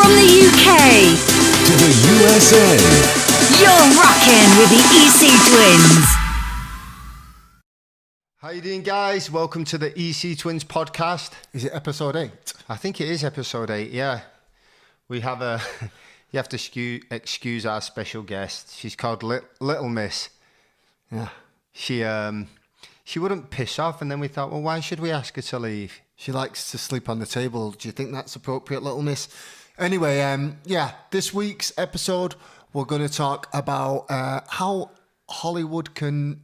From the UK to the USA, you're rocking with the EC Twins. How you doing, guys? Welcome to the EC Twins podcast. Is it episode 8? I think it is episode 8, yeah. We have a... You have to excuse our special guest. She's called Little Miss. Yeah. She wouldn't piss off, and then we thought, well, why should we ask her to leave? She likes to sleep on the table. Do you think that's appropriate, Little Miss? Anyway, this week's episode, we're going to talk about how Hollywood can...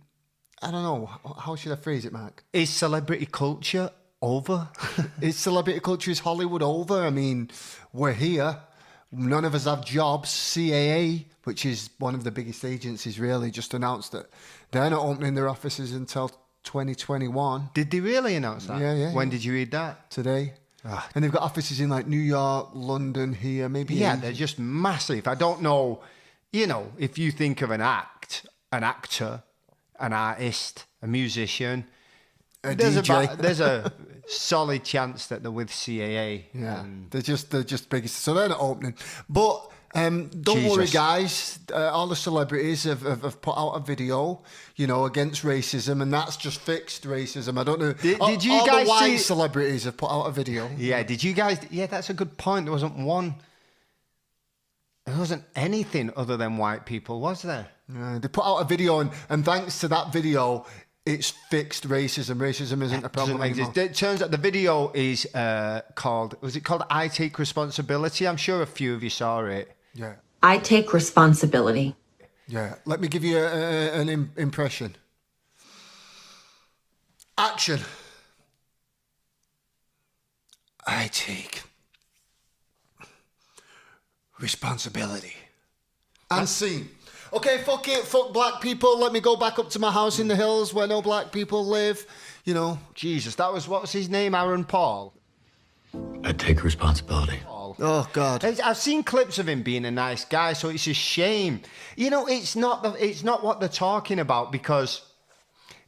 I don't know. How should I phrase it, Mark? Is celebrity culture over? Is celebrity culture, is Hollywood over? I mean, we're here. None of us have jobs. CAA, which is one of the biggest agencies, really, just announced that they're not opening their offices until 2021. Did they really announce that? Yeah. When did you read that? Today. And they've got offices in like New York, London, here, maybe. Yeah, they're just massive. I don't know, if you think of an actor, an artist, a musician, there's a solid chance that they're with CAA. Yeah, they're just biggest. So they're not opening. But don't worry, guys. All the celebrities have put out a video, against racism, and that's just fixed racism. I don't know. Did you all guys the white see... celebrities have put out a video? Yeah. Did you guys? Yeah, that's a good point. There wasn't one. There wasn't anything other than white people, was there? They put out a video, and thanks to that video, it's fixed racism. Racism isn't a problem anymore. It turns out the video is called I Take Responsibility? I'm sure a few of you saw it. Yeah. I take responsibility. Yeah. Let me give you an impression. Action. I take responsibility. And scene. Okay, fuck it, fuck black people. Let me go back up to my house in the hills where no black people live. Jesus, what was his name? Aaron Paul? I take responsibility. Oh, God. I've seen clips of him being a nice guy, so it's a shame. It's not what they're talking about, because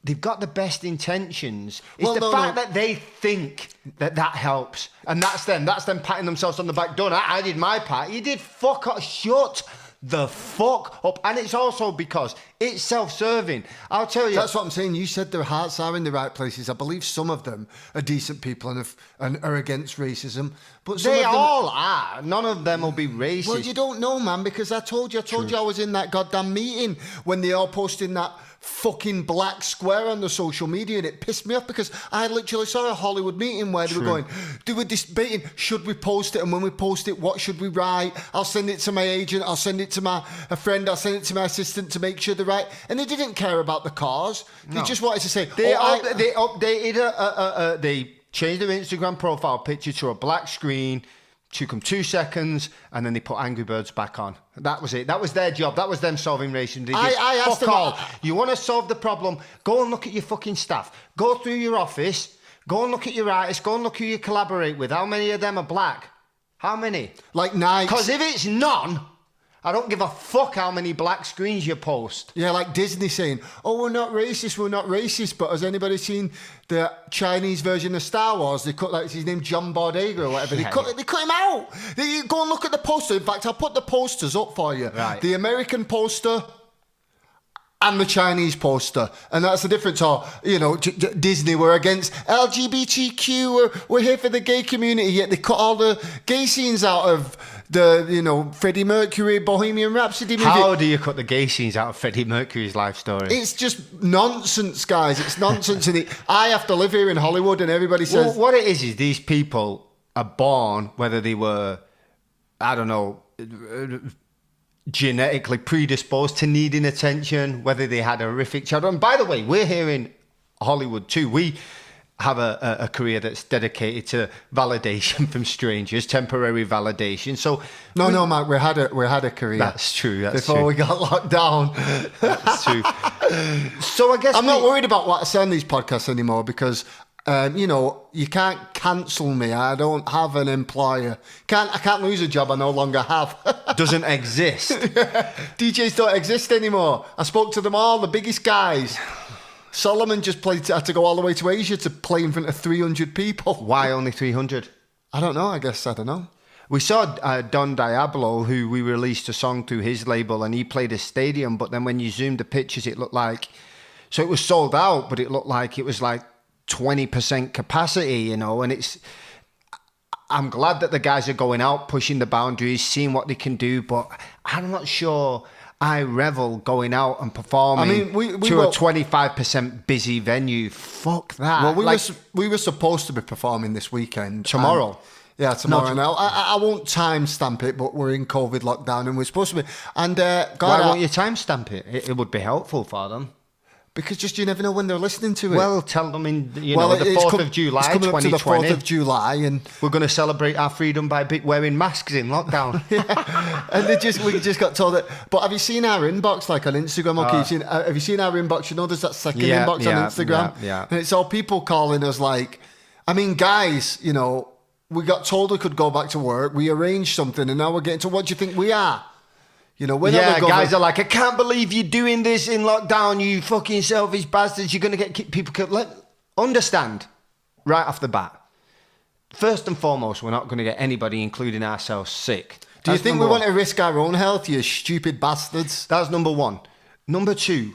they've got the best intentions. It's the fact that they think that helps. And that's them patting themselves on the back. Done. I did my part. You did fuck up. Shut the fuck up. And it's also because it's self-serving. I'll tell you. That's what I'm saying. You said their hearts are in the right places. I believe some of them are decent people and are against racism. But they all are. None of them will be racist. Well, you don't know, man, because I told you I was in that goddamn meeting when they all posted that fucking black square on the social media, and it pissed me off because I literally saw a Hollywood meeting where they were going, they were debating, should we post it, and when we post it, what should we write? I'll send it to my agent, I'll send it to a friend, I'll send it to my assistant to make sure they're right. And they didn't care about the cause. They just wanted to say, they updated they changed their Instagram profile picture to a black screen. Took them 2 seconds, and then they put Angry Birds back on. That was it. That was their job. That was them solving racism. I asked them all. You want to solve the problem? Go and look at your fucking staff. Go through your office. Go and look at your artists. Go and look who you collaborate with. How many of them are black? How many? Like 9. Because if it's none, I don't give a fuck how many black screens you post. Yeah, like Disney saying, we're not racist, but has anybody seen the Chinese version of Star Wars? They cut, his name John Boyega or whatever. Yeah, they cut him out. You go and look at the poster. In fact, I'll put the posters up for you. Right. The American poster and the Chinese poster. And that's the difference. Disney were against LGBTQ. We're here for the gay community. Yet they cut all the gay scenes out of the, Freddie Mercury, Bohemian Rhapsody movie. How do you cut the gay scenes out of Freddie Mercury's life story? It's just nonsense, guys. It's nonsense. And I have to live here in Hollywood, and everybody says... Well, what it is these people are born, whether they were, I don't know, genetically predisposed to needing attention, whether they had a horrific childhood. And by the way, we're here in Hollywood too. We have a career that's dedicated to validation from strangers, temporary validation. So no, Mark, we had a career. That's true. Before we got locked down. That's true. So I guess I'm not worried about what I say on these podcasts anymore because you can't cancel me. I don't have an employer. I can't lose a job I no longer have. Doesn't exist. DJs don't exist anymore. I spoke to them all, the biggest guys. Solomon just had to go all the way to Asia to play in front of 300 people. Why only 300? I don't know. I don't know. We saw Don Diablo, who we released a song through his label, and he played a stadium. But then when you zoomed the pictures, it looked like, so it was sold out, but it looked like it was like 20% capacity, you know. And I'm glad that the guys are going out, pushing the boundaries, seeing what they can do. But I'm not sure I revel going out and performing to a 25% busy venue. Fuck that. Well, we were supposed to be performing this weekend. Tomorrow. Yeah, tomorrow. Now, I won't timestamp it, but we're in COVID lockdown and we're supposed to be. And why won't you timestamp it? It would be helpful for them. Because just you never know when they're listening to it. Well, tell them the 4th of July, it's coming 2020. Up to the 4th of July, and we're going to celebrate our freedom by wearing masks in lockdown. And we just got told that. But have you seen our inbox, like on Instagram? Have you seen our inbox? You know, there's that second inbox on Instagram, and it's all people calling us like, I mean, guys, you know, we got told we could go back to work. We arranged something, and now we're getting to what do you think we are? You know, guys are like, I can't believe you're doing this in lockdown, you fucking selfish bastards. You're going to get people killed. Understand, right off the bat, first and foremost, we're not going to get anybody, including ourselves, sick. Do you think we want to risk our own health, you stupid bastards? That's number one. Number two,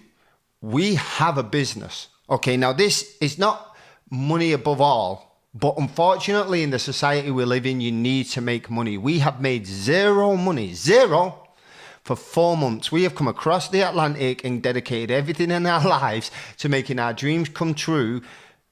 we have a business. Okay, now this is not money above all, but unfortunately in the society we live in, you need to make money. We have made zero money, zero, for 4 months. We have come across the Atlantic and dedicated everything in our lives to making our dreams come true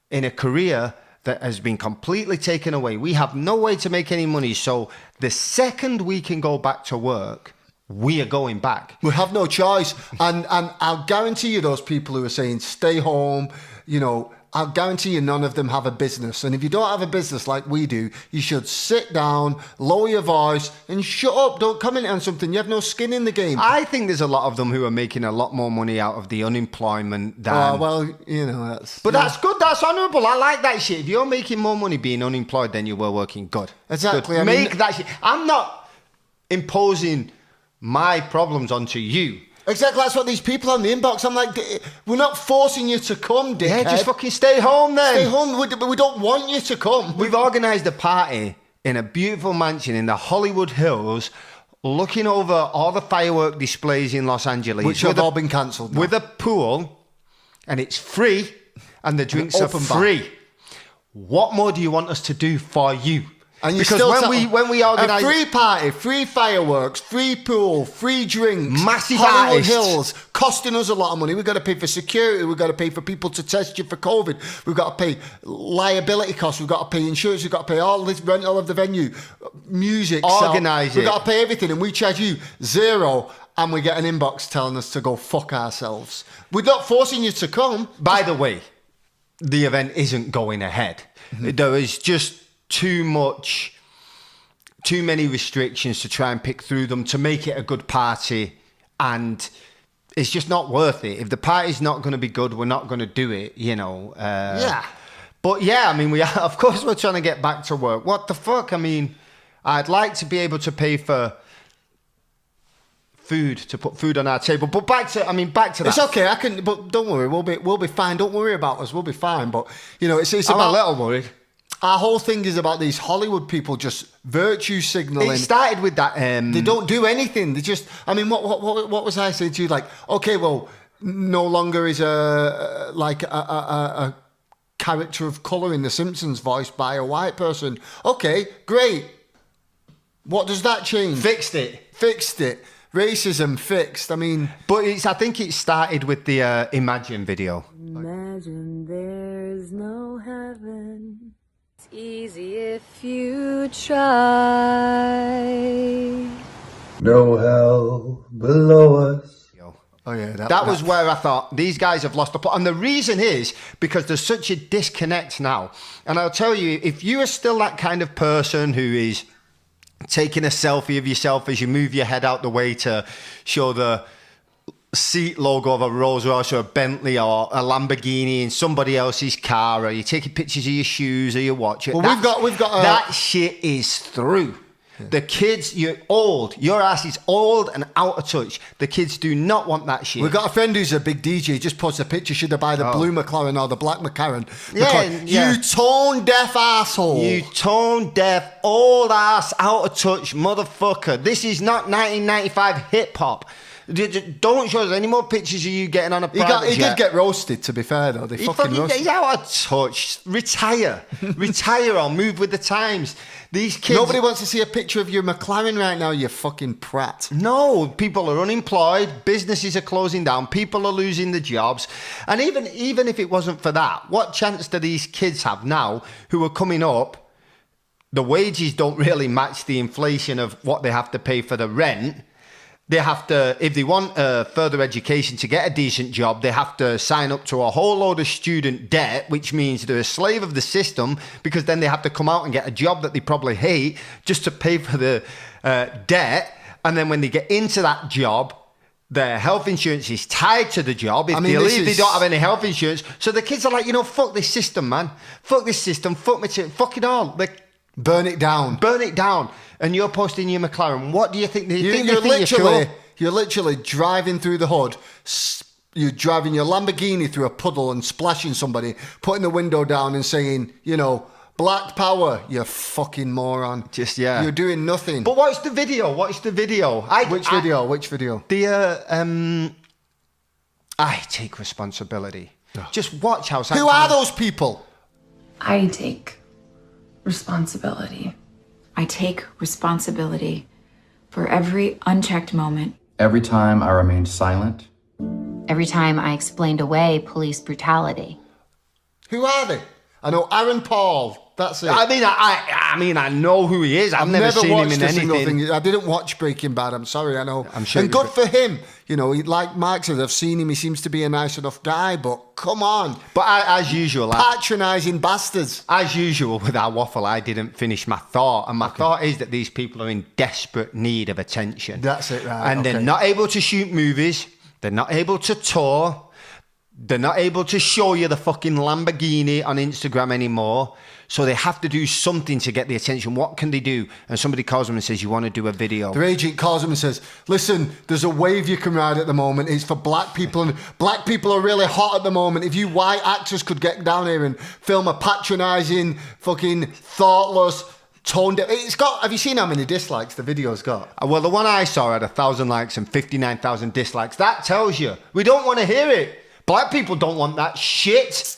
in a career that has been completely taken away. We have no way to make any money. So the second we can go back to work, we are going back. We have no choice. And I'll guarantee you those people who are saying stay home, you know, I'll guarantee you none of them have a business. And if you don't have a business like we do, you should sit down, lower your voice, and shut up. Don't comment on something. You have no skin in the game. I think there's a lot of them who are making a lot more money out of the unemployment than... Oh, well, you know, that's... But that's good. That's honourable. I like that shit. If you're making more money being unemployed than you were working, good. Exactly. Good. Make that shit. I'm not imposing my problems onto you. Exactly, that's what these people on the inbox, I'm like, we're not forcing you to come, dickhead. Yeah, just fucking stay home then. Stay home, we don't want you to come. We've organised a party in a beautiful mansion in the Hollywood Hills, looking over all the firework displays in Los Angeles. Which have all been cancelled now. With a pool, and it's free, and the drinks are free. What more do you want us to do for you? And you because still when we organise a free party, free fireworks, free pool, free drinks, massive Hollywood artists. Hills, costing us a lot of money. We've got to pay for security. We've got to pay for people to test you for COVID. We've got to pay liability costs. We've got to pay insurance. We've got to pay all this rental of the venue, music, organise it. We've got to pay everything, and we charge you zero. And we get an inbox telling us to go fuck ourselves. We're not forcing you to come. By the way, the event isn't going ahead. Mm-hmm. There is just too many restrictions to try and pick through them to make it a good party, and it's just not worth it. If the party's not going to be good, we're not going to do it, you know. Yeah. But yeah, I mean, of course we're trying to get back to work. What the fuck? I mean, I'd like to be able to pay for food, to put food on our table. But back to that. It's okay, but don't worry, we'll be fine. Don't worry about us, we'll be fine. But you know, it's I'm about a little worried. Our whole thing is about these Hollywood people just virtue signaling. It started with that. They don't do anything. They just. I mean, what was I saying to you? Like, okay, well, no longer is a character of color in The Simpsons voiced by a white person. Okay, great. What does that change? Fixed it. Racism fixed. I mean, but I think it started with the Imagine video. Imagine there's no heaven. It's easy if you try. No hell below us. Oh yeah, that was where I thought these guys have lost the plot. And the reason is because there's such a disconnect now. And I'll tell you, if you are still that kind of person who is taking a selfie of yourself as you move your head out the way to show the seat logo of a Rolls Royce or a Bentley or a Lamborghini in somebody else's car, or you're taking pictures of your shoes or your watch. Well, we've got that shit is through. The kids, you're old. Your ass is old and out of touch. The kids do not want that shit. We've got a friend who's a big DJ. He just posts a picture. Should I buy the blue McLaren or the black McLaren? You tone deaf asshole. You tone deaf, old ass, out of touch motherfucker. This is not 1995 hip hop. Don't show us any more pictures of you getting on a private jet. He did get roasted, to be fair, though. They fucking roasted. He's out of touch. Retire. Retire or move with the times. These kids... Nobody wants to see a picture of your McLaren right now, you fucking prat. No, people are unemployed. Businesses are closing down. People are losing their jobs. And even if it wasn't for that, what chance do these kids have now who are coming up? The wages don't really match the inflation of what they have to pay for the rent. They have to, if they want further education to get a decent job, they have to sign up to a whole load of student debt, which means they're a slave of the system, because then they have to come out and get a job that they probably hate just to pay for the debt. And then when they get into that job, their health insurance is tied to the job. If they leave, they don't have any health insurance. So the kids are like, fuck this system, man. Fuck this system. Fuck me. Fuck it all. Burn it down. Burn it down. And you're posting your McLaren. What do you think? You're literally driving through the hood. You're driving your Lamborghini through a puddle and splashing somebody, putting the window down and saying, Black power, you fucking moron. You're doing nothing. But watch the video. Which video? Which video? I take responsibility. Just watch how... Who are those people? I take responsibility. I take responsibility for every unchecked moment. Every time I remained silent. Every time I explained away police brutality. Who are they? I know Aaron Paul. That's it. I mean, I know who he is. I've never seen him in anything. I didn't watch Breaking Bad. I'm sorry. I know. I'm sure. And good for him. Like Mark said, I've seen him. He seems to be a nice enough guy. But come on. But as usual, patronising bastards. As usual with our waffle, I didn't finish my thought, and my thought is that these people are in desperate need of attention. That's it, right? And they're not able to shoot movies. They're not able to tour. They're not able to show you the fucking Lamborghini on Instagram anymore. So they have to do something to get the attention. What can they do? And somebody calls them and says, you want to do a video? Their agent calls them and says, listen, there's a wave you can ride at the moment. It's for black people, and black people are really hot at the moment. If you white actors could get down here and film a patronising, fucking thoughtless, toned down... Have you seen how many dislikes the video's got? Well, the one I saw had 1,000 likes and 59,000 dislikes. That tells you. We don't want to hear it. Black people don't want that shit.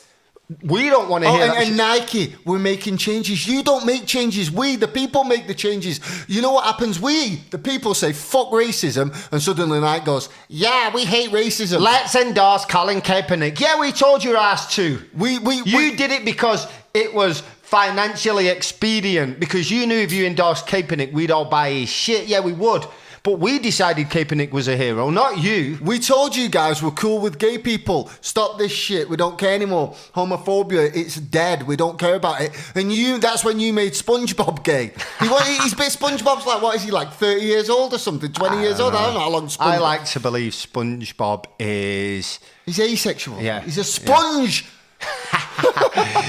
We don't want to hear that. And Nike, we're making changes. You don't make changes. We, the people, make the changes. You know what happens? We, the people, say, fuck racism. And suddenly Nike goes, yeah, we hate racism. Let's endorse Colin Kaepernick. Yeah, we told your ass to. You did it because it was financially expedient. Because you knew if you endorsed Kaepernick, we'd all buy his shit. Yeah, we would. But we decided Kaepernick was a hero, not you. We told you guys we're cool with gay people. Stop this shit. We don't care anymore. Homophobia, it's dead. We don't care about it. And that's when you made SpongeBob gay. SpongeBob's like, what is he, like 30 years old or something? 20 years old? I don't know how long SpongeBob... I like to believe SpongeBob is... He's asexual. Yeah. He's a sponge. Yeah.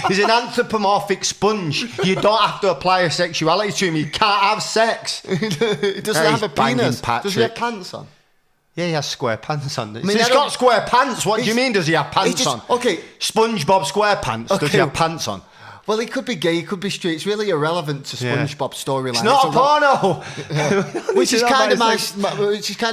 He's an anthropomorphic sponge. You don't have to apply a sexuality to him. You can't have sex. He doesn't have a penis. Does he have pants on? Yeah, he has square pants on. He's got square pants. What do you mean, does he have pants on? Okay. SpongeBob SquarePants. Okay. Does he have pants on? Well, he could be gay, he could be straight. It's really irrelevant to SpongeBob's storyline. It's not a porno. Which is kind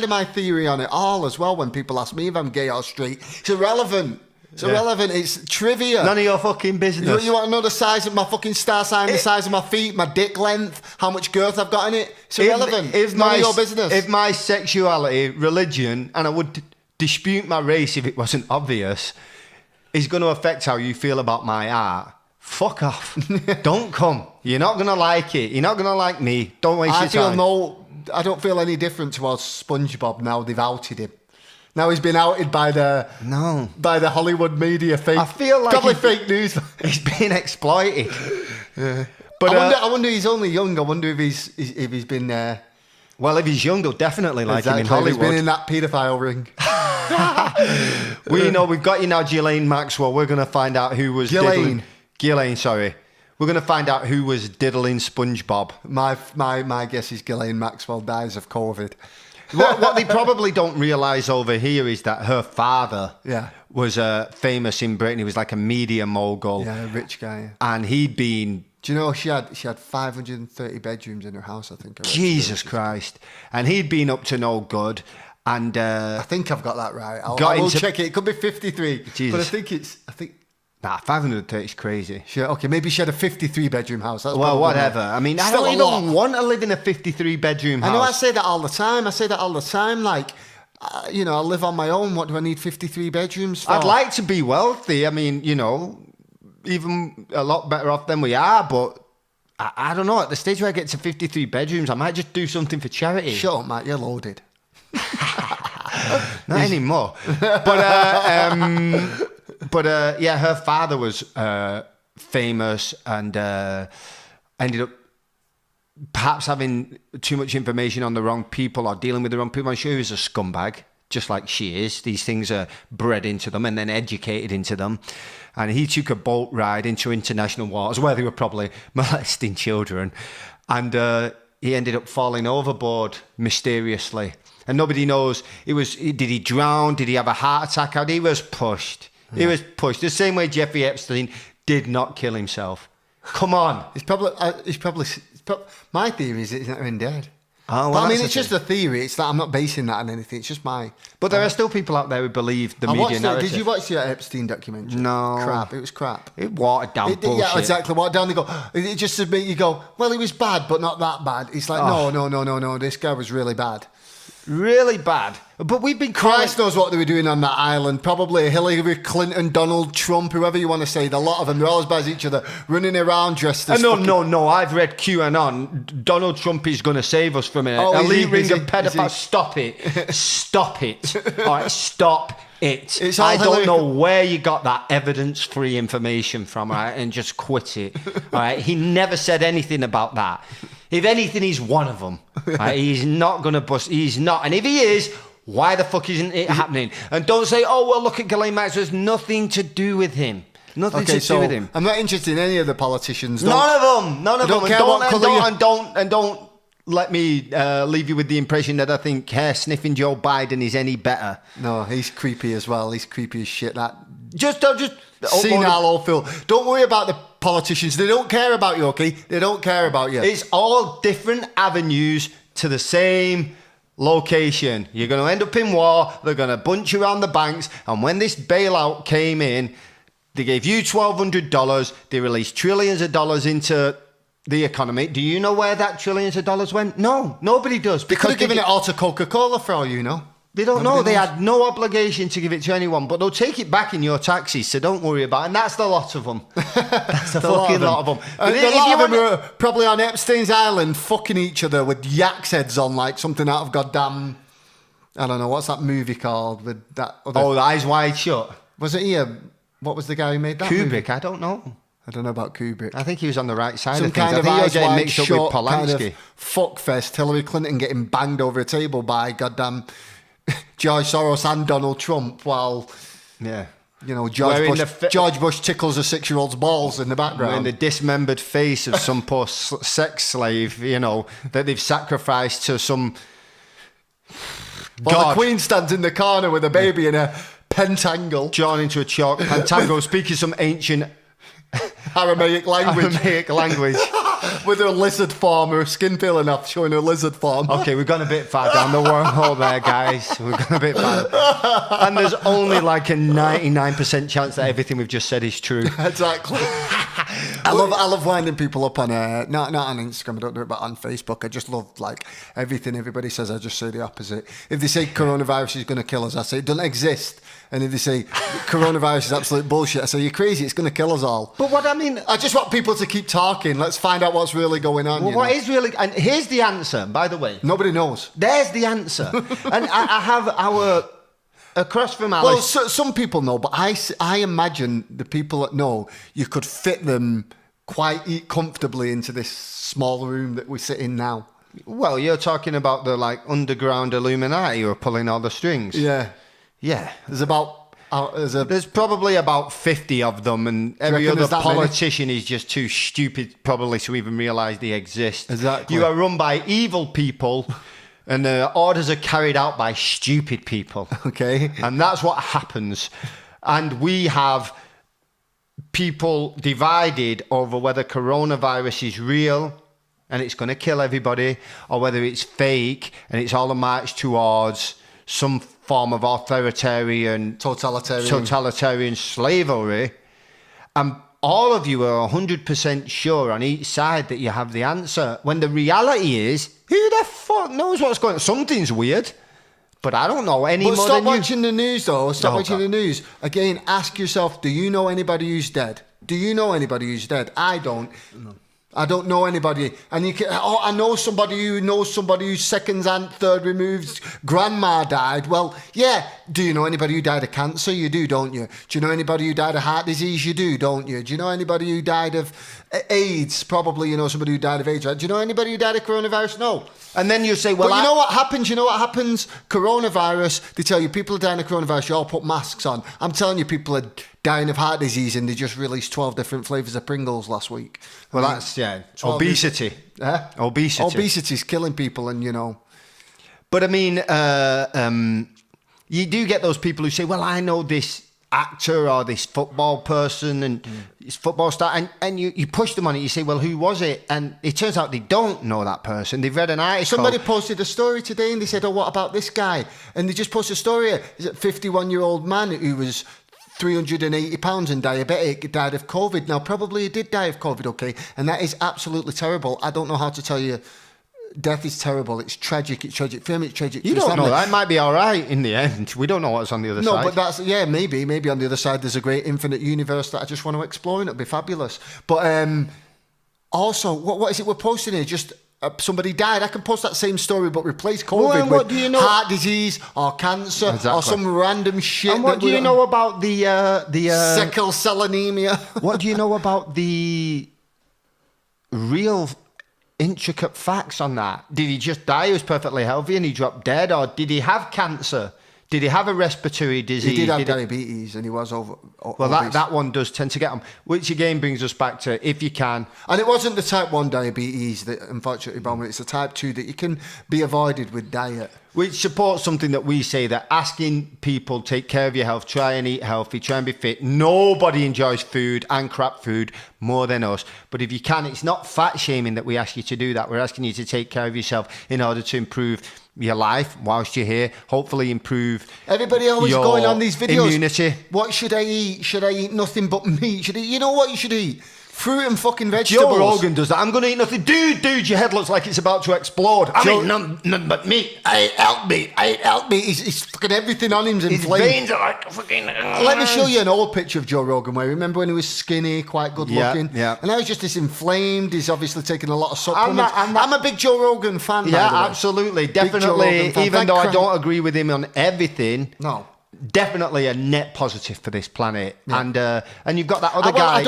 of my theory on it all as well. When people ask me if I'm gay or straight, it's irrelevant. It's irrelevant. It's trivia. None of your fucking business. You want to know the size of my fucking star sign, the size of my feet, my dick length, how much girth I've got in it? It's irrelevant. It's none of your business. If my sexuality, religion, and I would dispute my race if it wasn't obvious, is going to affect how you feel about my art, fuck off. Don't come. You're not going to like it. You're not going to like me. Don't waste your time. I don't feel any different towards SpongeBob now they've outed him. Now he's been outed by the Hollywood media. I feel like probably fake news. He's being exploited. But I wonder he's only young. I wonder if he's been. Well, if he's young, they'll definitely like him in Hollywood. He's been in that paedophile ring. We know we've got you now, Ghislaine Maxwell. We're going to find out who was Ghislaine. Ghislaine, sorry. We're going to find out who was diddling SpongeBob. My guess is Ghislaine Maxwell dies of COVID. What they probably don't realise over here is that her father was famous in Britain. He was like a media mogul. Yeah, a rich guy. Yeah. And he'd been... Do you know she had 530 bedrooms in her house, I think. Jesus Christ. And he'd been up to no good. And I think I've got that right. I will check it. It could be 53. Jesus. But I think... Nah, 530 is crazy. Okay, maybe she had a 53-bedroom house. That's well, whatever. I mean, I don't even want to live in a 53-bedroom house. I know, I say that all the time. Like, I live on my own. What do I need 53 bedrooms for? I'd like to be wealthy. I mean, even a lot better off than we are, but I don't know. At the stage where I get to 53 bedrooms, I might just do something for charity. Shut up, Matt. You're loaded. Not anymore. But her father was famous and ended up perhaps having too much information on the wrong people or dealing with the wrong people. I'm sure he was a scumbag, just like she is. These things are bred into them and then educated into them. And he took a boat ride into international waters where they were probably molesting children. And he ended up falling overboard mysteriously. And nobody knows, did he drown? Did he have a heart attack? He was pushed. He was pushed. The same way Jeffrey Epstein did not kill himself. Come on. He's probably my theory is he's not even dead. Oh, well, but I mean, it's just a theory. It's that I'm not basing that on anything. It's just my... But there are still people out there who believe the media narrative. Did you watch the Epstein documentary? No. Crap. It was crap. It watered down bullshit. Yeah, exactly. Watered down. They go, it just made you go, well, he was bad, but not that bad. It's like, no. This guy was really bad. Really bad. But we've been... Christ knows what they were doing on that island. Probably Hillary Clinton, Donald Trump, whoever you want to say. A lot of them, they're all as bad as each other, running around dressed as... No. I've read QAnon. Donald Trump is going to save us from an elite ring of pedophiles. Stop it. Stop it. All right, stop it. I don't know where you got that evidence-free information from, all right, and just quit it. All right, he never said anything about that. If anything, he's one of them. Right? He's not going to bust. He's not. And if he is, why the fuck isn't it happening? And don't say, oh, well, look at Ghislaine Maxwell. It's nothing to do with him. Nothing to do with him. I'm not interested in any of the politicians. None of them. And don't let me leave you with the impression that I think hair sniffing Joe Biden is any better. No, he's creepy as well. He's creepy as shit. Senile old fool. Don't worry about the politicians. They don't care about you, okay? They don't care about you. It's all different avenues to the same location. You're going to end up in war. They're going to bunch you around the banks. And when this bailout came in, they gave you $1,200. They released trillions of dollars into the economy. Do you know where that trillions of dollars went? No, nobody does. They could have given it all to Coca-Cola for all you know. They don't know. They had no obligation to give it to anyone, but they'll take it back in your taxes, so don't worry about it. And that's the lot of them. That's a fucking lot of them. And a lot of them are probably on Epstein's Island fucking each other with yak's heads on, like something out of goddamn... I don't know, what's that movie called? With that other... Oh, the Eyes Wide Shut. Was it here? What was the guy who made that Kubrick, movie? I don't know. I don't know about Kubrick. I think he was on the right side Some of things. kind I of think Eyes you're getting Wide mixed up Shut with Polanski. kind of fuckfest. Hillary Clinton getting banged over a table by goddamn... George Soros and Donald Trump while, George Bush tickles a 6-year-old's balls in the background. In the dismembered face of some poor sex slave, that they've sacrificed to some... While the Queen stands in the corner with a baby in a pentangle. Drawn into a chalk pentangle, speaking some ancient... Aramaic language. With her lizard form, her skin peeling off, showing her lizard form. Okay, we've gone a bit far down the wormhole there, guys. We've gone a bit far. And there's only like a 99% chance that everything we've just said is true. Exactly. I love winding people up on not on Instagram. I don't do it, but on Facebook. I just love like everything everybody says. I just say the opposite. If they say coronavirus is going to kill us, I say it doesn't exist. And if they say coronavirus is absolute bullshit, I say you're crazy. It's going to kill us all. But what I mean, I just want people to keep talking. Let's find out what's really going on. Well, what is really, and here's the answer. By the way, nobody knows. There's the answer, and I have our across from Alice. Well, some people know, but I imagine the people that know, you could fit them quite comfortably into this small room that we sit in now. Well, you're talking about the like underground Illuminati who are pulling all the strings. Yeah. Yeah. There's about There's probably about 50 of them, and every reckon other there's that many? politician is just too stupid probably to even realise they exist. Exactly. You are run by evil people, and the orders are carried out by stupid people. Okay. And that's what happens. And we have people divided over whether coronavirus is real and it's going to kill everybody, or whether it's fake and it's all a march towards some form of totalitarian slavery. And all of you are 100% sure on each side that you have the answer, when the reality is, who the fuck knows what's going on? Something's weird, but I don't know any more than you. Stop watching the news, though. Stop watching God. the news. Again, ask yourself, do you know anybody who's dead? Do you know anybody who's dead? I don't. No. I don't know anybody. And you can, I know somebody who knows somebody whose second and third removed grandma died. Well, yeah. Do you know anybody who died of cancer? You do, don't you? Do you know anybody who died of heart disease? You do, don't you? Do you know anybody who died of AIDS? Probably you know somebody who died of AIDS, right? Do you know anybody who died of coronavirus? No. And then you say, well, you know what happens? You know what happens? Coronavirus, they tell you people are dying of coronavirus, you all put masks on. I'm telling you, people are dying of heart disease, and they just released 12 different flavours of Pringles last week. Well, that's, obesity. Obesity. Obesity's killing people, and, you know. But, I mean, you do get those people who say, well, I know this actor or this football person and this football star, and you push them on it. You say, well, who was it? And it turns out they don't know that person. They've read an article. Somebody posted a story today, and they said, oh, what about this guy? And they just posted a story. Is it a 51-year-old man who was 380 pounds and diabetic, died of COVID. Now, probably he did die of COVID, okay? And that is absolutely terrible. I don't know how to tell you. Death is terrible. It's tragic. It's tragic for him. It's tragic for you his don't family. know. That might be all right in the end. We don't know what's on the other side. No, but that's, maybe on the other side there's a great infinite universe that I just want to explore, and it'll be fabulous. But also, what is it we're posting here? Just somebody died. I can post that same story, but replace COVID with heart disease or cancer or some random shit. And what do you know about the sickle cell anemia? What do you know about the real intricate facts on that? Did he just die? He was perfectly healthy and he dropped dead, or did he have cancer? Did he have a respiratory disease? He did have diabetes, and he was over. Well, that one does tend to get him, which again brings us back to, if you can. And it wasn't the type 1 diabetes that unfortunately bombed it. It's the type 2 that you can be avoided with diet. Which supports something that we say, that asking people, take care of your health, try and eat healthy, try and be fit. Nobody enjoys food and crap food more than us. But if you can, it's not fat shaming that we ask you to do that. We're asking you to take care of yourself in order to improve your life whilst you're here. Hopefully improve Everybody always your going on these videos. Immunity. What should I eat? Should I eat nothing but meat? You know what you should eat? Fruit and fucking vegetables. Joe Rogan does that. I'm going to eat nothing. Dude, your head looks like it's about to explode. I'm eating nothing but meat. I ate elk meat. He's fucking everything on him's inflamed. His veins are like fucking... Let me show you an old picture of Joe Rogan where, remember when he was skinny, quite good looking? Yeah. And now he's just this inflamed. He's obviously taking a lot of supplements. I'm a big Joe Rogan fan. Yeah, absolutely. Definitely. Even though I don't agree with him on everything. No. Definitely a net positive for this planet. Yeah. And you've got that other guy.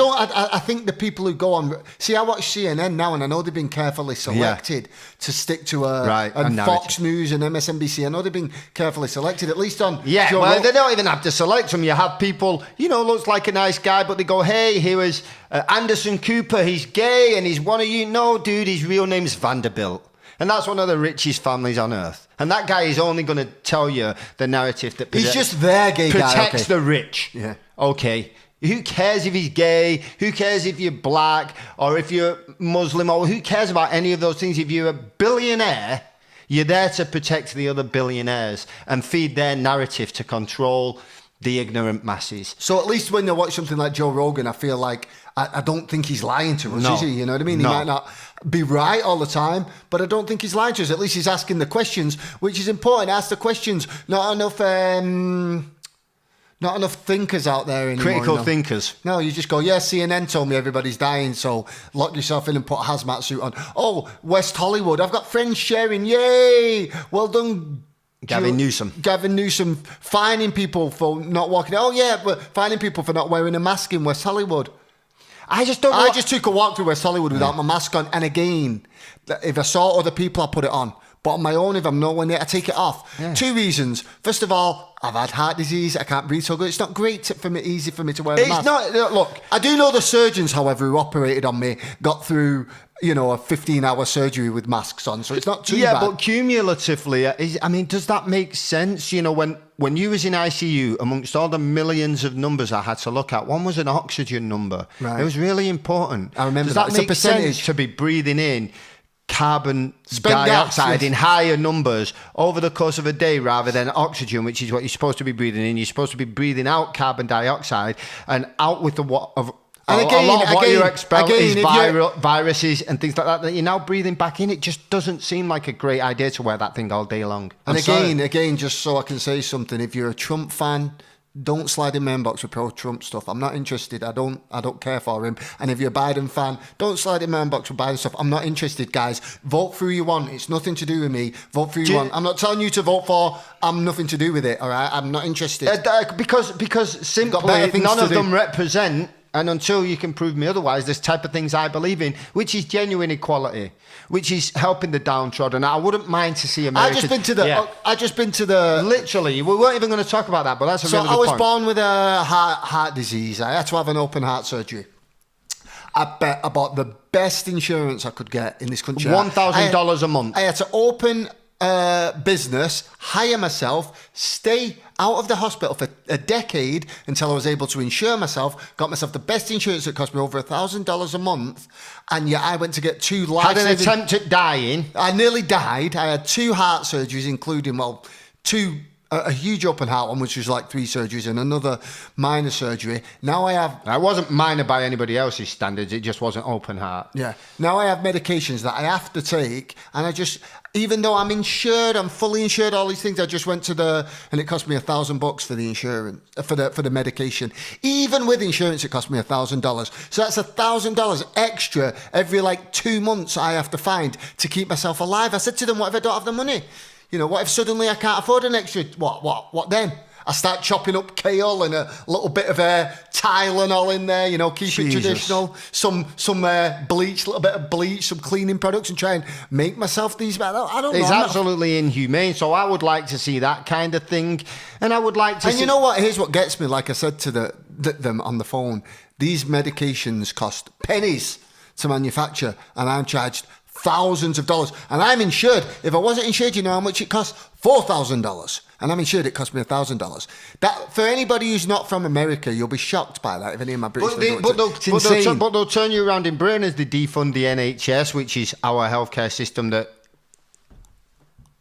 I think the people who go on... See, I watch CNN now, and I know they've been carefully selected to stick to and Fox News and MSNBC. I know they've been carefully selected, at least on... Yeah, well, they don't even have to select them. You have people, looks like a nice guy, but they go, hey, here is Anderson Cooper. He's gay, and he's one of you. No, dude, his real name's Vanderbilt. And that's one of the richest families on earth. And that guy is only going to tell you the narrative that he's just their gay guy. Protects the rich. Yeah. Okay. Who cares if he's gay? Who cares if you're black or if you're Muslim? Or who cares about any of those things? If you're a billionaire, you're there to protect the other billionaires and feed their narrative to control the ignorant masses. So at least when you watch something like Joe Rogan, I feel like I don't think he's lying to us, is he? You know what I mean? No. He might not be right all the time, but I don't think he's lying to us. At least he's asking the questions, which is important. Ask the questions. Not enough thinkers out there anymore. Critical thinkers. No, you just go, CNN told me everybody's dying, so lock yourself in and put a hazmat suit on. Oh, West Hollywood. I've got friends sharing. Yay! Well done, Gavin Newsom fining people for not walking. Oh yeah, but fining people for not wearing a mask in West Hollywood. I just took a walk through West Hollywood without my mask on, and again, if I saw other people, I put it on. But on my own, if I'm nowhere near, I take it off. Yeah. 2 reasons. First of all, I've had heart disease. I can't breathe so good. It's not great easy for me to wear a mask. It's not. Look, I do know the surgeons, however, who operated on me got through, a 15-hour surgery with masks on, so it's not too bad. Yeah, but cumulatively, does that make sense? When you was in ICU, amongst all the millions of numbers I had to look at, one was an oxygen number. Right. It was really important. I remember does that. that It's a make percentage. sense to be breathing in carbon Spent dioxide gas, yes. in higher numbers over the course of a day rather than oxygen, which is what you're supposed to be breathing in? You're supposed to be breathing out carbon dioxide and out with a lot of what you expel is viruses and things like that you're now breathing back in. It just doesn't seem like a great idea to wear that thing all day long. And again, just so I can say something, if you're a Trump fan, don't slide in my inbox with pro-Trump stuff. I'm not interested. I don't care for him. And if you're a Biden fan, don't slide in my inbox with Biden stuff. I'm not interested, guys. Vote for who you want. It's nothing to do with me. Vote for who you want. I'm not telling you to vote for. I'm nothing to do with it. All right. I'm not interested. Because simply none of them represent. And until you can prove me otherwise, this type of things I believe in, which is genuine equality, which is helping the downtrodden. I wouldn't mind to see America. I just been to the. Literally, we weren't even going to talk about that, but that's a really good point. So I was born with a heart disease. I had to have an open heart surgery. I bet I bought the best insurance I could get in this country. $1,000 a month. I had to open business, hire myself, stay out of the hospital for a decade until I was able to insure myself, got myself the best insurance that cost me over $1,000 a month, and yet I went to get 2 life-saving... Had an attempt at dying. I nearly died. I had 2 heart surgeries, including, a huge open heart one, which was like 3 surgeries, and another minor surgery. Now I have... It wasn't minor by anybody else's standards, it just wasn't open heart. Yeah. Now I have medications that I have to take, and I just... Even though I'm insured, I'm fully insured, all these things, I just went to and it cost me $1,000 for the insurance, for the medication. Even with insurance, it cost me $1,000. So that's $1,000 extra every 2 months I have to find to keep myself alive. I said to them, what if I don't have the money? What if suddenly I can't afford an extra, what then? I start chopping up kale and a little bit of Tylenol in there, keep it traditional. Some bleach, a little bit of bleach, some cleaning products, and try and make myself these. I don't know. It's absolutely inhumane. So I would like to see that kind of thing, and I would like to. And you know what? Here's what gets me. Like I said to them on the phone, these medications cost pennies to manufacture, and I'm charged thousands of dollars, and I'm insured. If I wasn't insured, you know how much it costs? $4,000, and I'm insured. It cost me $1,000. That, for anybody who's not from America, you'll be shocked by that. If any of my British but they'll turn you around in Britain as they defund the NHS, which is our healthcare system that,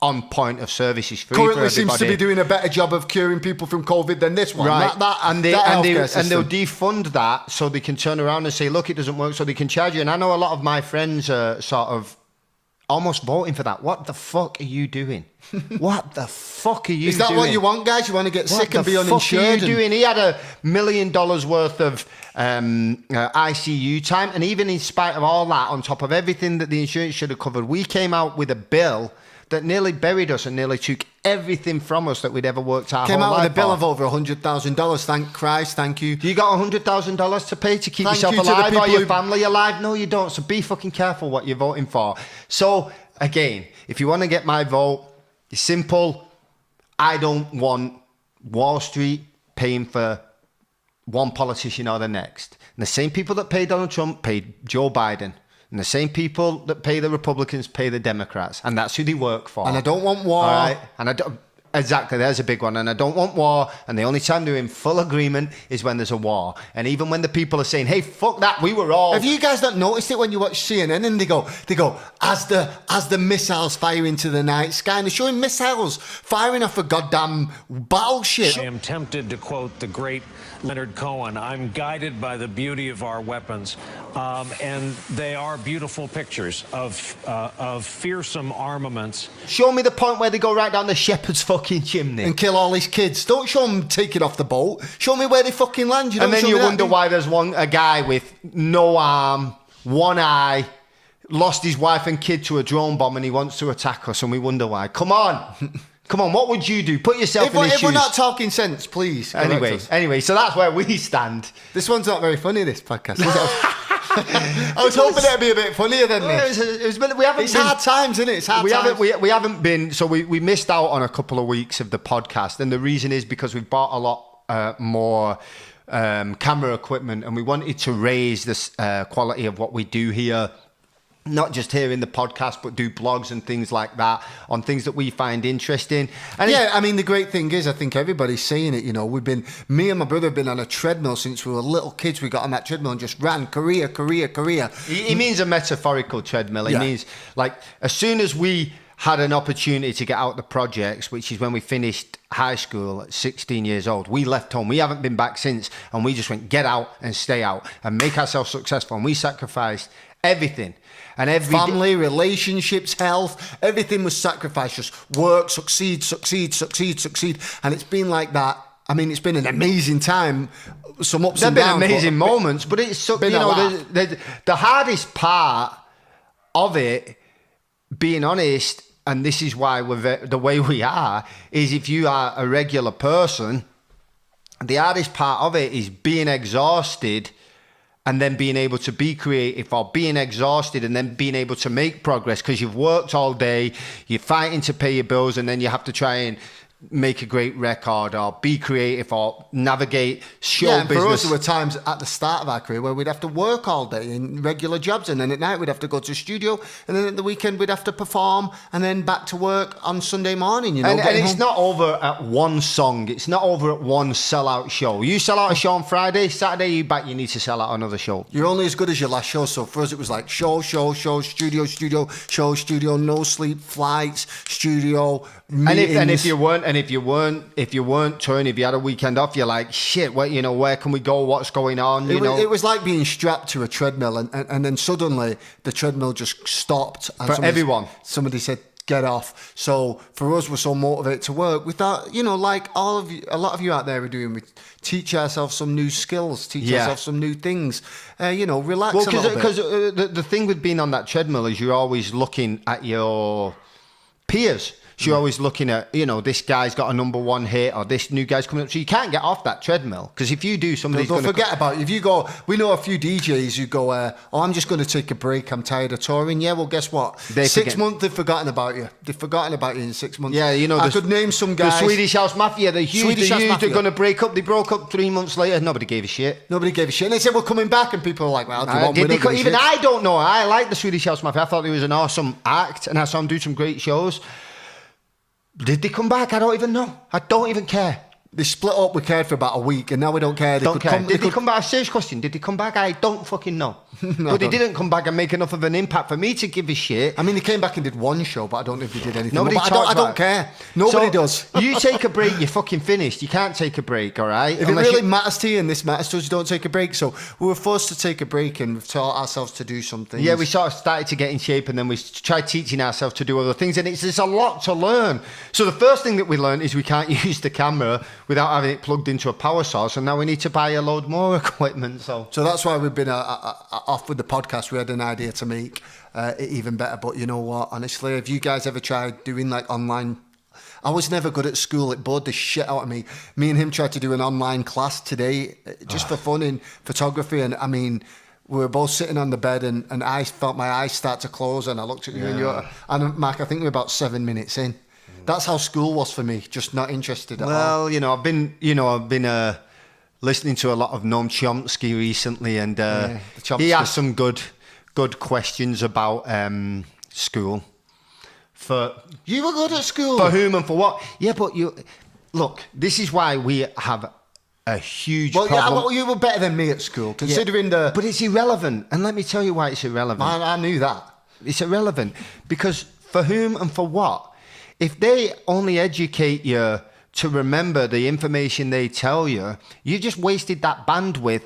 on point of service, is free currently for everybody. seems to be doing a better job of curing people from COVID than this one. Right, and they'll system. defund that so they can turn around and say, look, it doesn't work, so they can charge you. And I know a lot of my friends are sort of almost voting for that. What the fuck are you doing? What the fuck are you doing? Is that what you want, guys? You want to get sick and be uninsured? What the fuck are you doing? He had $1 million worth of ICU time, and even in spite of all that, on top of everything that the insurance should have covered, we came out with a bill that nearly buried us and nearly took everything from us that we'd ever worked our whole life. Came out with a bill for. of over $100,000. Thank Christ, thank you. You got $100,000 to pay to keep yourself alive or your family alive? No, you don't. So be fucking careful what you're voting for. So again, if you want to get my vote, it's simple. I don't want Wall Street paying for one politician or the next. And the same people that pay Donald Trump paid Joe Biden. And the same people that pay the Republicans pay the Democrats. And that's who they work for. And I don't want war. All right? And I don't... Exactly, there's a big one. And I don't want war. And the only time they're in full agreement is when there's a war. And even when the people are saying, hey, fuck that, we were all... Have you guys not noticed it when you watch CNN and they go, as the missiles fire into the night sky, and they're showing missiles firing off a goddamn battleship. I am tempted to quote the great Leonard Cohen, I'm guided by the beauty of our weapons. And they are beautiful pictures of fearsome armaments. Show me the point where they go right down the shepherd's fucking chimney. And kill all his kids. Don't show them taking off the boat. Show me where they fucking land. And then you wonder why there's a guy with no arm, one eye, lost his wife and kid to a drone bomb and he wants to attack us and we wonder why. Come on. Come on, what would you do? Put yourself in his shoes. If we're not talking sense, please. Anyway, so that's where we stand. This one's not very funny, this podcast. I was hoping it'd be a bit funnier than this. It's hard times, isn't it? It's hard times. We haven't been, so we missed out on a couple of weeks of the podcast, and the reason is because we bought a lot more camera equipment, and we wanted to raise the quality of what we do here. Not just here in the podcast, but do blogs and things like that on things that we find interesting. And yeah, I mean, the great thing is, I think everybody's saying it, you know, me and my brother have been on a treadmill since we were little kids. We got on that treadmill and just ran career. He means a metaphorical treadmill. He means, like, as soon as we had an opportunity to get out the projects, which is when we finished high school at 16 years old, we left home. We haven't been back since, and we just went, get out and stay out and make ourselves successful. And we sacrificed everything. And family, relationships, health, everything was sacrificed. Just work, succeed. And it's been like that. I mean, it's been an amazing time. Some ups and downs. There have been amazing moments, but it's, you know, the hardest part of it, being honest, and this is why we're the way we are, is if you are a regular person, the hardest part of it is being exhausted and then being able to be creative, or being exhausted and then being able to make progress because you've worked all day, you're fighting to pay your bills, and then you have to try and make a great record or be creative or navigate show business. For us, there were times at the start of our career where we'd have to work all day in regular jobs, and then at night we'd have to go to the studio, and then at the weekend we'd have to perform, and then back to work on Sunday morning, you know. And it's not over at one song. It's not over at one sellout show. You sell out a show on Friday, Saturday you back, you need to sell out another show. You're only as good as your last show. So for us it was like show, studio, no sleep, flights, studio, meetings. And if you weren't touring, if you had a weekend off, you're like, shit, you know, where can we go? What's going on? It was like being strapped to a treadmill, and then suddenly the treadmill just stopped. And somebody said, get off. So for us, we're so motivated to work. We thought, you know, like a lot of you out there are doing, we teach ourselves some new skills, teach ourselves some new things, you know, relax a little bit. Because the thing with being on that treadmill is you're always looking at your peers. So you're always looking at, you know, this guy's got a #1 hit, or this new guy's coming up. So you can't get off that treadmill, because if you do, somebody's going to... Don't forget about it. If you go... We know a few DJs who go, I'm just going to take a break. I'm tired of touring. Yeah, well, guess what? 6 months, they've forgotten about you. They've forgotten about you in 6 months. Yeah, you know... I could name some guys... The Swedish House Mafia, they're going to break up. They broke up 3 months later. Nobody gave a shit. And they said, we're coming back, and people are like, well, even I don't know. I like the Swedish House Mafia. I thought it was an awesome act, and I saw them do some great shows. Did they come back? I don't even know. I don't even care. They split up. We cared for about a week, and now we don't care. Did they come back? A serious question. Did they come back? I don't fucking know. No, but they didn't come back and make enough of an impact for me to give a shit. I mean, they came back and did one show, but I don't know if they did anything. I don't care. Nobody does. You take a break, you're fucking finished. You can't take a break, all right? If it really matters to you and this matters to us, you don't take a break. So we were forced to take a break, and we've taught ourselves to do something. Yeah, we sort of started to get in shape, and then we tried teaching ourselves to do other things, and it's a lot to learn. So the first thing that we learned is we can't use the camera without having it plugged into a power source, and now we need to buy a load more equipment. So that's why we've been off with the podcast. We had an idea to make it even better, but you know what, honestly, have you guys ever tried doing like online? I was never good at school. It bored the shit out of me. Me and him tried to do an online class today just for fun in photography, and I mean, we were both sitting on the bed, and I felt my eyes start to close, and I looked at you and Mark, I think we're about 7 minutes in. That's how school was for me, just not interested at all. Well, I've been listening to a lot of Noam Chomsky recently, and he asked some good questions about school. You were good at school. For whom and for what? Yeah, but look, this is why we have a huge problem. Yeah, well, you were better than me at school, considering the... But it's irrelevant, and let me tell you why it's irrelevant. I knew that. It's irrelevant, because for whom and for what? If they only educate you to remember the information they tell you, you just wasted that bandwidth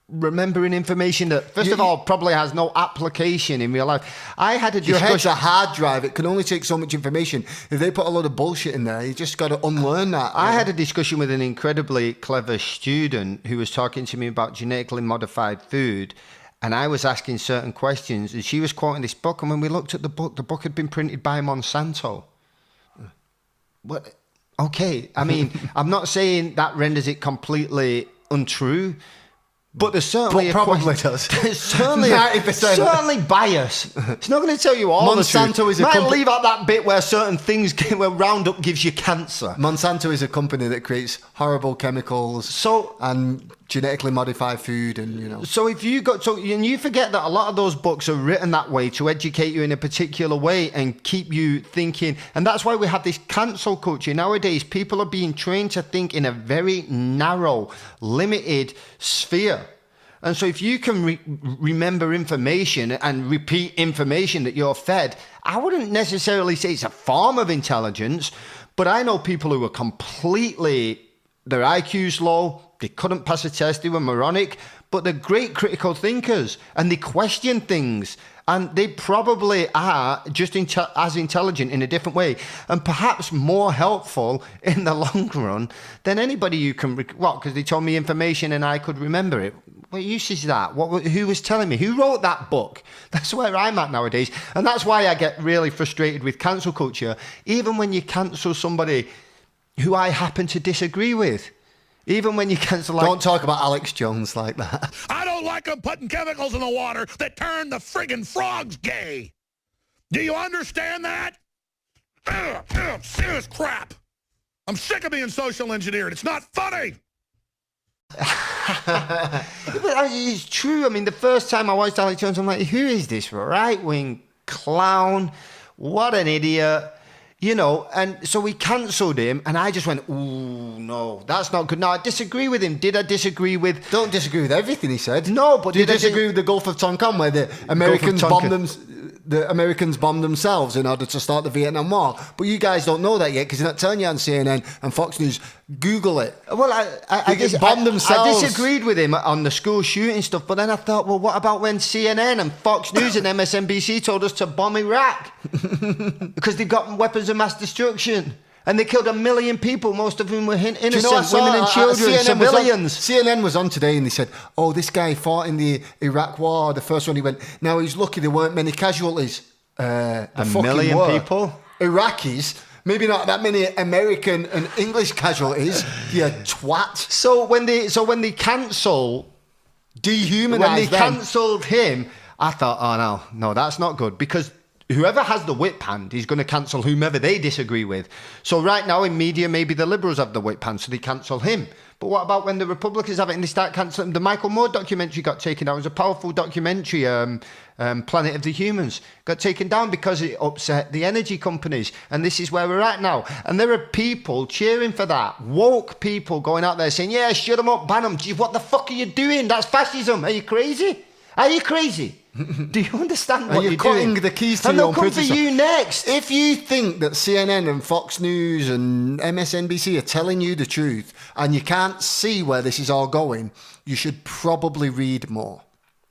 remembering information that, first of all, probably has no application in real life. I had a discussion... Your head's a hard drive. It can only take so much information. If they put a load of bullshit in there, you just got to unlearn that. I had a discussion with an incredibly clever student who was talking to me about genetically modified food, and I was asking certain questions, and she was quoting this book, and when we looked at the book had been printed by Monsanto. What? Okay, I mean, I'm not saying that renders it completely untrue, But there's certainly there's certainly 90%. certainly bias. It's not going to tell you all Monsanto the truth. is a Might company. leave out that bit where certain things, where Roundup gives you cancer. Monsanto is a company that creates horrible chemicals and genetically modified food, and So if you and you forget that a lot of those books are written that way to educate you in a particular way and keep you thinking, and that's why we have this cancel culture nowadays. People are being trained to think in a very narrow, limited sphere. And so if you can remember information and repeat information that you're fed, I wouldn't necessarily say it's a form of intelligence, but I know people who are completely, their IQ's low, they couldn't pass a test, they were moronic, but they're great critical thinkers and they question things. And they probably are just as intelligent in a different way and perhaps more helpful in the long run than anybody you can... because they told me information and I could remember it. What use is that? Who was telling me? Who wrote that book? That's where I'm at nowadays. And that's why I get really frustrated with cancel culture, even when you cancel somebody who I happen to disagree with. Even when you cancel... Don't talk about Alex Jones like that. I don't like them putting chemicals in the water that turn the friggin' frogs gay. Do you understand that? Serious crap. I'm sick of being social engineered. It's not funny. But it's true. I mean, the first time I watched Alex Jones, I'm like, who is this right-wing clown? What an idiot. And so we cancelled him, and I just went, ooh, no, that's not good. Now, I disagree with him. Did I disagree with... Don't disagree with everything he said. No, but did you disagree with the Gulf of Tonkin, where the Americans bombed themselves in order to start the Vietnam War? But you guys don't know that yet because they're not telling you on CNN and Fox News. Google it. Well, I bombed themselves. I disagreed with him on the school shooting stuff, but then I thought, well, what about when CNN and Fox News and MSNBC told us to bomb Iraq because they've got weapons of mass destruction and they killed 1 million people, most of whom were innocent, women and children, civilians. CNN was on today and they said, oh, this guy fought in the Iraq War, the first one he went. Now he's lucky there weren't many casualties. 1 million people? Iraqis. Maybe not that many American and English casualties, you twat. So when they cancel, cancelled him, I thought, oh no, that's not good, because whoever has the whip hand is going to cancel whomever they disagree with. So right now in media, maybe the Liberals have the whip hand, so they cancel him. But what about when the Republicans have it and they start cancelling? The Michael Moore documentary got taken down. It was a powerful documentary, Planet of the Humans. Got taken down because it upset the energy companies. And this is where we're at now. And there are people cheering for that. Woke people going out there saying, yeah, shut them up, ban them. What the fuck are you doing? That's fascism. Are you crazy? Are you crazy? Do you understand what you're cutting doing? The keys to and your they'll come for you next. If you think that CNN and Fox News and MSNBC are telling you the truth and you can't see where this is all going, you should probably read more.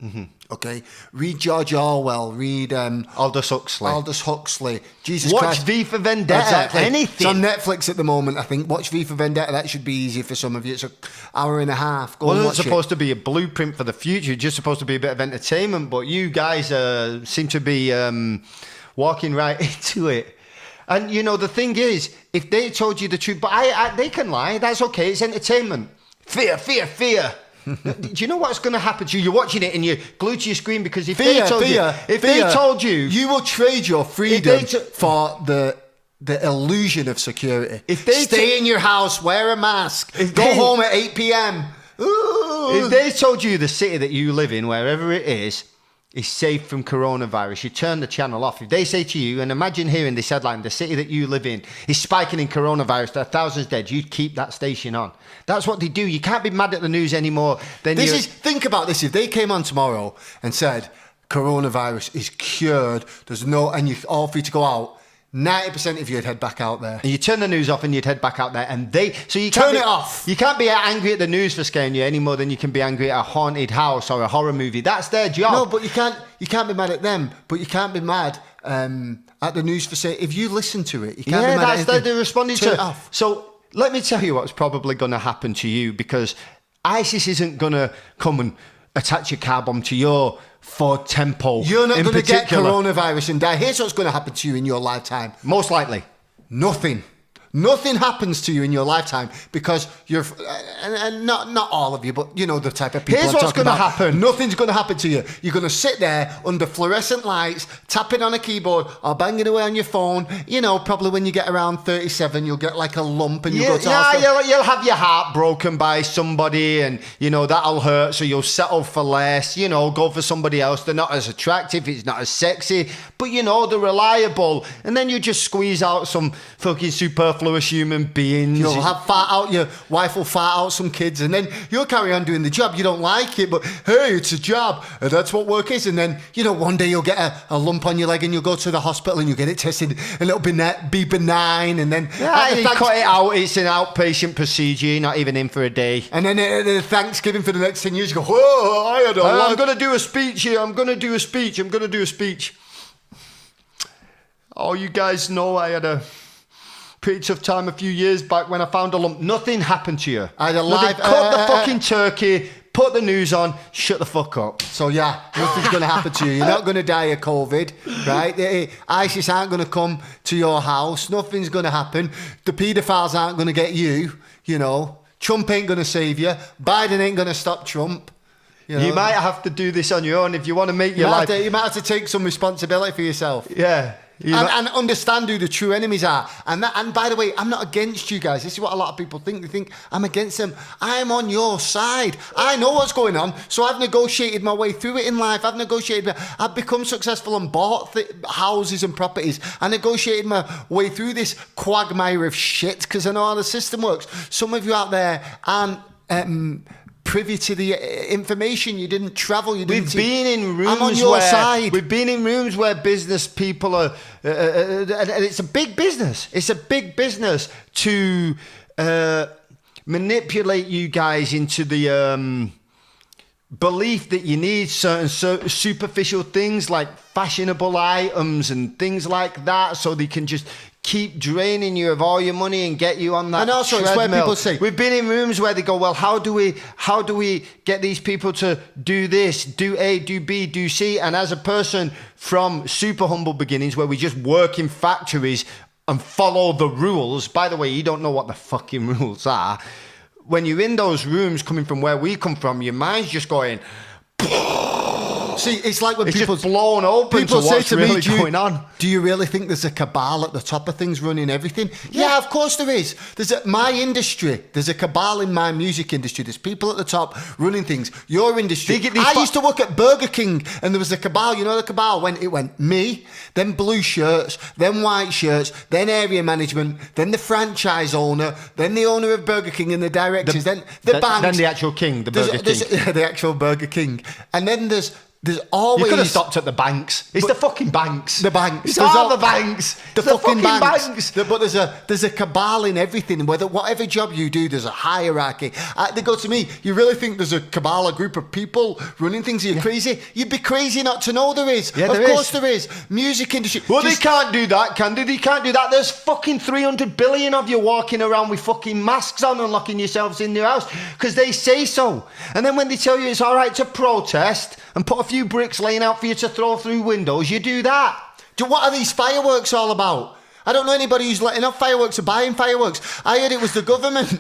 Mm-hmm. Okay? Read George Orwell. Read Aldous Huxley. Jesus Watch Christ. V for Vendetta. Exactly. Anything. It's on Netflix at the moment, I think. Watch V for Vendetta. That should be easy for some of you. It's an hour and a half. Go and watch it's supposed to be a blueprint for the future. It's just supposed to be a bit of entertainment. But you guys seem to be walking right into it. And, the thing is, if they told you the truth, but they can lie. That's okay. It's entertainment. Fear, fear, fear. Do you know what's going to happen to you? You're watching it and you're glued to your screen because if they told you, you will trade your freedom for the illusion of security. If they stay in your house, wear a mask, go home at 8 p.m. If they told you the city that you live in, wherever it is safe from coronavirus, you turn the channel off. If they say to you, and imagine hearing this headline, the city that you live in is spiking in coronavirus, there are thousands dead, you'd keep that station on. That's what they do. You can't be mad at the news anymore. Think about this. If they came on tomorrow and said, coronavirus is cured, and you're all free to go out, 90% of you'd head back out there. And you turn the news off and you'd head back out there. And you turn it off. You can't be angry at the news for scaring you any more than you can be angry at a haunted house or a horror movie. That's their job. No, but you can't be mad at them. But you can't be mad at the news for saying, if you listen to it, you can't be mad at anything. They're responding to it. Off. So let me tell you what's probably going to happen to you, because ISIS isn't going to come and attach a car bomb to your Ford Tempo. You're not going to get coronavirus and die. Here's what's going to happen to you in your lifetime. Most likely. Nothing. Nothing happens to you in your lifetime because you're, and not all of you, but you know the type of people. Here's I'm what's talking going to about. happen. Nothing's going to happen to you. You're going to sit there under fluorescent lights, tapping on a keyboard or banging away on your phone. You know, probably when you get around 37, you'll get like a lump and you'll go to hospital. You'll have your heart broken by somebody, and you know that'll hurt. So you'll settle for less. You know, go for somebody else. They're not as attractive. It's not as sexy, but you know they're reliable. And then you just squeeze out some fucking superfluous human beings. You'll have fart out, your wife will fart out some kids, and then you'll carry on doing the job. You don't like it, but hey, it's a job, and that's what work is. And then, you know, one day you'll get a lump on your leg and you'll go to the hospital and you'll get it tested and it'll be benign, and then you cut it out. It's an outpatient procedure. You're not even in for a day. And then at Thanksgiving for the next 10 years, you go, whoa, I had I'm going to do a speech here. I'm going to do a speech. Oh, you guys know I had a pretty tough time a few years back when I found a lump. Nothing happened to you. I had a live... Cut the fucking turkey, put the news on, shut the fuck up. So yeah, nothing's going to happen to you. You're not going to die of COVID, right? ISIS aren't going to come to your house. Nothing's going to happen. The paedophiles aren't going to get you, you know. Trump ain't going to save you. Biden ain't going to stop Trump. You know? You might have to do this on your own if you want to make your life... You might have to take some responsibility for yourself. Yeah. And understand who the true enemies are. And by the way, I'm not against you guys. This is what a lot of people think. They think I'm against them. I'm on your side. I know what's going on. So I've negotiated my way through it in life. I've become successful and bought houses and properties. I negotiated my way through this quagmire of shit because I know how the system works. Some of you out there aren't privy to the information. You didn't travel. We've been in rooms. I'm on your side. We've been in rooms where business people are, and it's a big business. It's a big business to manipulate you guys into the belief that you need certain superficial things like fashionable items and things like that, so they can just keep draining you of all your money and get you on that. And also, it's where people say, we've been in rooms where they go, well, how do we get these people to do this, do A, do B, do C? And as a person from super humble beginnings where we just work in factories and follow the rules, by the way, you don't know what the fucking rules are. When you're in those rooms coming from where we come from, your mind's just going... See, it's like when it's people just blown open people to what's say to really me, going on. Do you really think there's a cabal at the top of things running everything? Yeah, of course there is. My industry, there's a cabal in my music industry. There's people at the top running things. Your industry. I used to work at Burger King and there was a cabal. You know the cabal? When it went me, then blue shirts, then white shirts, then area management, then the franchise owner, then the owner of Burger King and the directors, then the banks. Then the actual king, the Burger King. The actual Burger King. And then there's always... You could have stopped at the banks. It's the fucking banks. The banks. It's all the banks. The fucking banks. But there's a cabal in everything. Whatever job you do, there's a hierarchy. They go to me, you really think there's a cabal, a group of people running things? Are you crazy? You'd be crazy not to know there is. Yeah, of course there is. Music industry. Well, they can't do that, can they? They can't do that. There's fucking 300 billion of you walking around with fucking masks on and locking yourselves in your house because they say so. And then when they tell you it's all right to protest and put a few bricks laying out for you to throw through windows, you do that. What are these fireworks all about? I don't know anybody who's letting off fireworks or buying fireworks. I heard it was the government.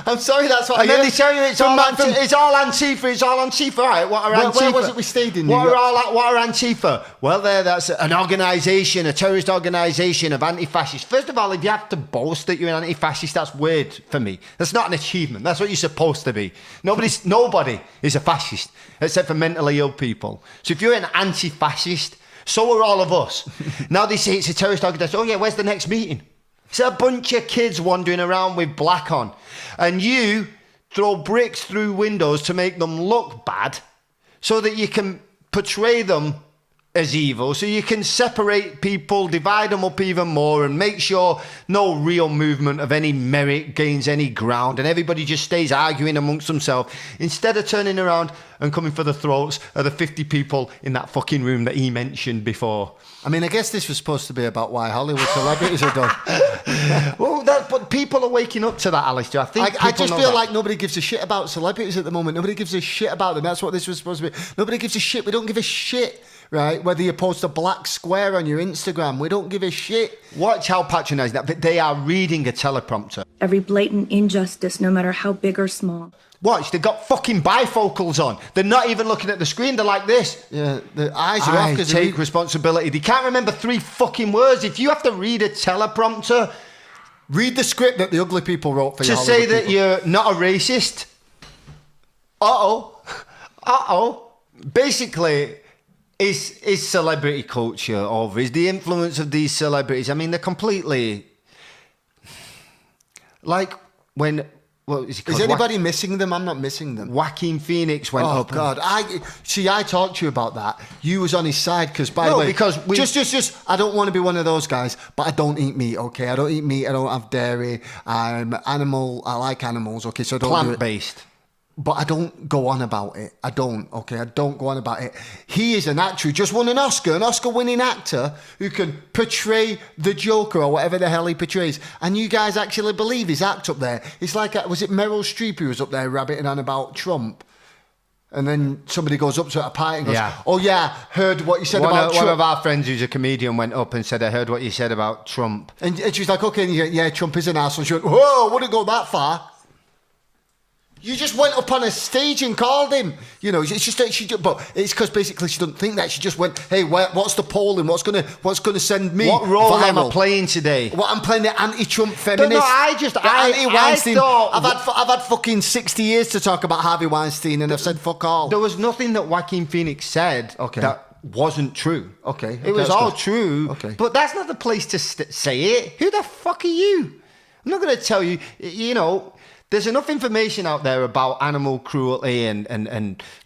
I'm sorry, that's what I heard. And then they tell you it's all Antifa, it's all Antifa. All right, what are Antifa? Where was it we stayed in? What are Antifa? Well, that's an organisation, a terrorist organisation of anti-fascists. First of all, if you have to boast that you're an anti-fascist, that's weird for me. That's not an achievement. That's what you're supposed to be. Nobody is a fascist, except for mentally ill people. So if you're an anti-fascist, so are all of us. Now they say it's a terrorist organisation. Oh yeah, where's the next meeting? It's a bunch of kids wandering around with black on. And you throw bricks through windows to make them look bad so that you can portray them as evil, so you can separate people, divide them up even more and make sure no real movement of any merit gains any ground and everybody just stays arguing amongst themselves instead of turning around and coming for the throats of the 50 people in that fucking room that he mentioned before. I mean, I guess this was supposed to be about why Hollywood celebrities are done. Well, but people are waking up to that, Alistair. I just feel like nobody gives a shit about celebrities at the moment. Nobody gives a shit about them. That's what this was supposed to be. Nobody gives a shit. We don't give a shit. right? Whether you post a black square on your Instagram, we don't give a shit. Watch how patronising that, but they are reading a teleprompter. Every blatant injustice, no matter how big or small. Watch, they've got fucking bifocals on. They're not even looking at the screen, they're like this. Yeah, the eyes are off. I take responsibility. They can't remember 3 fucking words. If you have to read a teleprompter... Read the script that the ugly people wrote for you. To say that you're not a racist. Basically, is celebrity culture over? Is the influence of these celebrities? I mean, they're completely... Like when... What is it called? Is anybody missing them? I'm not missing them. Joaquin Phoenix went up. Oh, God. I talked to you about that. You was on his side because, by the way... because we... Just, I don't want to be one of those guys, but I don't eat meat, okay? I don't eat meat. I don't have dairy. I'm animal. I like animals, okay? So I don't Plant-based. But I don't go on about it. I don't, okay? I don't go on about it. He is an actor who just won an Oscar-winning actor who can portray the Joker or whatever the hell he portrays. And you guys actually believe his act up there. It's like, was it Meryl Streep who was up there rabbiting on about Trump? And then somebody goes up to her at a party and goes, oh yeah, heard what you said about Trump. One of our friends who's a comedian went up and said, I heard what you said about Trump. And she was like, okay, and yeah, Trump is an arsehole. She went, whoa, wouldn't go that far. You just went up on a stage and called him. You know, it's just that but it's because basically she doesn't think that. She just went, hey, what's the polling? What's gonna send me? What role viral? am I playing today? Well, I'm playing the anti-Trump feminist. No, I thought I've had fucking 60 years to talk about Harvey Weinstein, and I've said fuck all. There was nothing that Joaquin Phoenix said that wasn't true. Okay, it was all true. Okay, but that's not the place to say it. Who the fuck are you? I'm not going to tell you. You know. There's enough information out there about animal cruelty and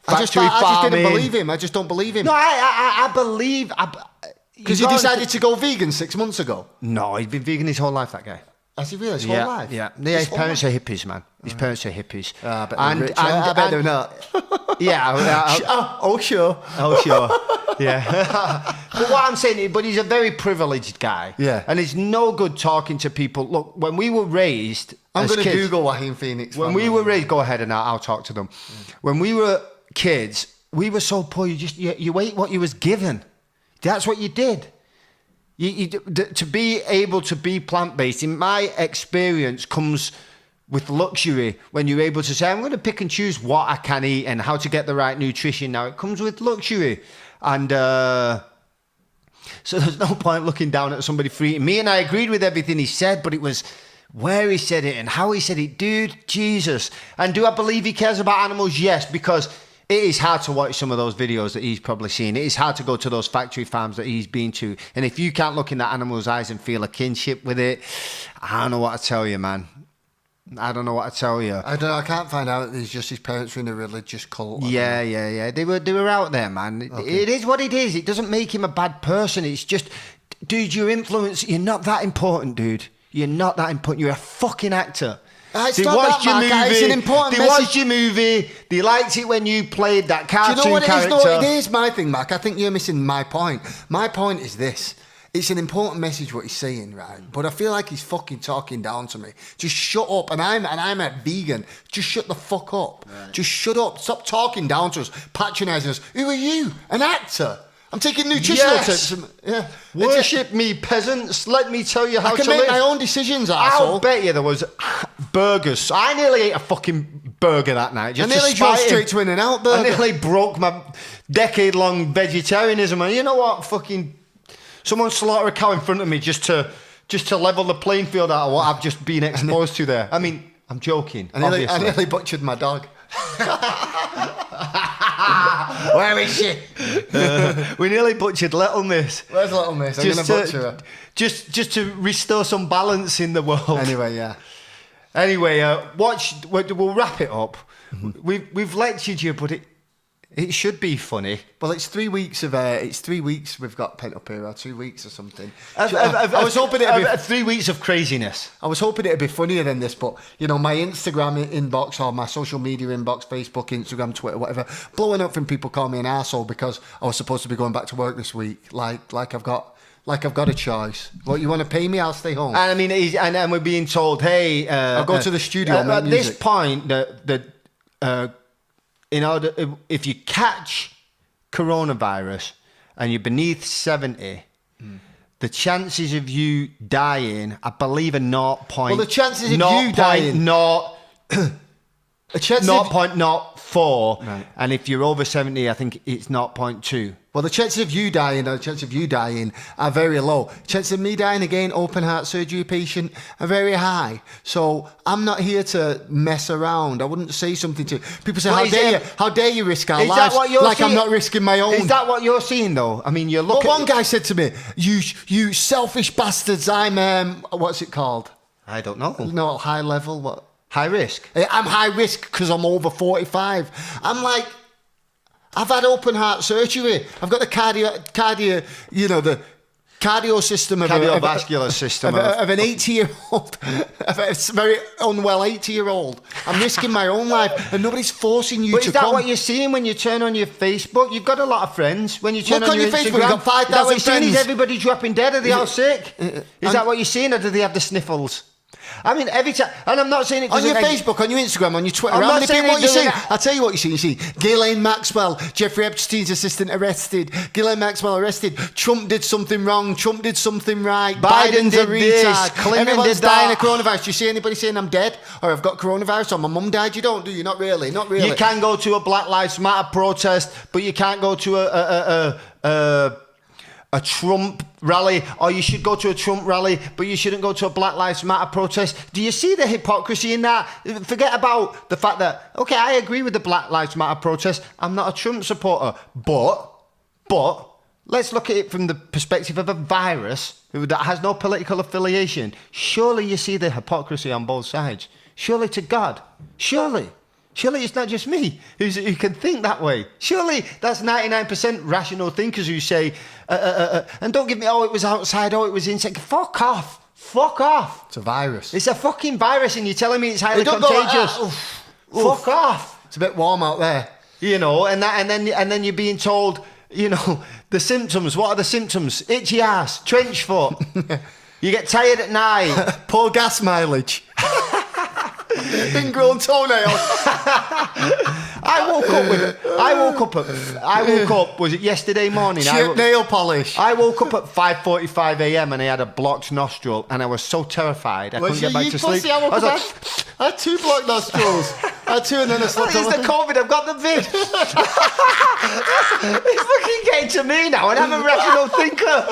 factory farming. I just didn't believe him. I just don't believe him. No, I believe... Because he decided to go vegan 6 months ago. No, he's been vegan his whole life, that guy. Has he really? His whole life? Yeah, his parents are hippies, man. His parents are hippies. I bet they're not. Yeah. Oh, sure. Oh, sure. Yeah. But what I'm saying, but he's a very privileged guy. Yeah. And it's no good talking to people. Look, when we were raised... I'm going to Google Joaquin Phoenix. When we were raised... Go ahead and I'll talk to them. When we were kids, we were so poor, you ate what you was given. That's what you did. To be able to be plant-based, in my experience, comes with luxury. When you're able to say, I'm going to pick and choose what I can eat and how to get the right nutrition. Now, it comes with luxury. And so there's no point looking down at somebody for eating me. And I agreed with everything he said, but it was where he said it and how he said it. Dude, Jesus. And do I believe he cares about animals? Yes, because... it is hard to watch some of those videos that he's probably seen. It is hard to go to those factory farms that he's been to. And if you can't look in that animal's eyes and feel a kinship with it, I don't know what to tell you, man. I don't know what to tell you. I don't know. I can't find out. It's just his parents were in a religious cult. Yeah. They were out there, man. Okay. It is what it is. It doesn't make him a bad person. It's just, dude, your influence, you're not that important, dude. You're not that important. You're a fucking actor. They watched your movie. It's an important message. Watched your movie. They liked it when you played that cartoon character. Do you know what it is? No, it is my thing, Mac. I think you're missing my point. My point is this. It's an important message what he's saying, right? But I feel like he's fucking talking down to me. Just shut up. And I'm a vegan. Just shut the fuck up. Right. Just shut up. Stop talking down to us, patronising us. Who are you? An actor? I'm taking nutritional tips. Yeah. Worship me, peasants. Let me tell you how to live. I can make my own decisions, asshole. I'll bet you there was burgers. I nearly ate a fucking burger that night. I nearly drove straight to In-N-Out burger. I nearly broke my decade-long vegetarianism. And you know what? Fucking someone slaughtered a cow in front of me just to level the playing field out of what I've just been exposed to there. I mean, I'm joking. I nearly butchered my dog. Where is she? We nearly butchered Little Miss. Where's Little Miss? I'm going to butcher her. Just to restore some balance in the world. Anyway, yeah. Anyway, we'll wrap it up. Mm-hmm. We've lectured you, but it should be funny. Well, it's 3 weeks of we've got pent up here, or 2 weeks or something. I was hoping it'd be 3 weeks of craziness. I was hoping it'd be funnier than this, but you know, my Instagram inbox or my social media inbox, Facebook, Instagram, Twitter, whatever, blowing up from people calling me an arsehole because I was supposed to be going back to work this week. Like I've got a choice. What, you want to pay me? I'll stay home. And I mean, and we're being told, hey, I'll go to the studio. At this point, in order, if you catch coronavirus and you're beneath 70, the chances of you dying, I believe, are 0.0. Well, the chances of you dying... 0.04, Right. and if you're over 70, I think it's 0.2. Well, the chances of you dying are very low. Chances of me dying again, open heart surgery patient, are very high. So I'm not here to mess around. I wouldn't say something to people. Say, how dare you risk our lives? Like I'm not risking my own. Is that what you're seeing though? I mean, you're looking. Well, one guy said to me, "You selfish bastards. I'm what's it called? I don't know. No, high level. What? High risk. I'm high risk because I'm over 45. I'm like." I've had open heart surgery. I've got the cardio system cardiovascular system of an 80-year-old, of a very unwell 80-year-old. I'm risking my own life, and nobody's forcing you to come. Is that what you're seeing when you turn on your Facebook? You've got a lot of friends. When you turn on your Facebook, Instagram, you've got 5,000 friends. Is everybody dropping dead? Are they all sick? Is that what you're seeing, or do they have the sniffles? I mean, every time, and I'm not saying it on your Facebook, on your Instagram, on your Twitter. How many people? What you see? I'll tell you what you see. You see Ghislaine Maxwell, Jeffrey Epstein's assistant, arrested. Ghislaine Maxwell arrested. Trump did something wrong. Trump did something right. Biden's a retard. Everyone's dying of coronavirus. Do you see anybody saying I'm dead or I've got coronavirus or my mum died? You don't, do you? Not really. Not really. You can go to a Black Lives Matter protest, but you can't go to a Trump rally, or you should go to a Trump rally, but you shouldn't go to a Black Lives Matter protest. Do you see the hypocrisy in that? Forget about the fact that, okay, I agree with the Black Lives Matter protest. I'm not a Trump supporter, but let's look at it from the perspective of a virus that has no political affiliation. Surely you see the hypocrisy on both sides. Surely to God. Surely it's not just me who can think that way. Surely that's 99% rational thinkers who say, and don't give me, it was outside, it was inside. Fuck off. It's a virus. It's a fucking virus, and you're telling me it's highly contagious. Fuck off. It's a bit warm out there. You know, and then you're being told, you know, the symptoms. What are the symptoms? Itchy ass, trench foot. You get tired at night. Poor gas mileage. Ingrown toenails. I woke up. Was it yesterday morning? Nail polish. I woke up at 5:45 a.m. and I had a blocked nostril, and I was so terrified I couldn't get back to sleep. I had 2 blocked nostrils. I had 2, and then I slept. It's the COVID. I've got the vid. It's fucking getting to me now, and I'm a rational thinker.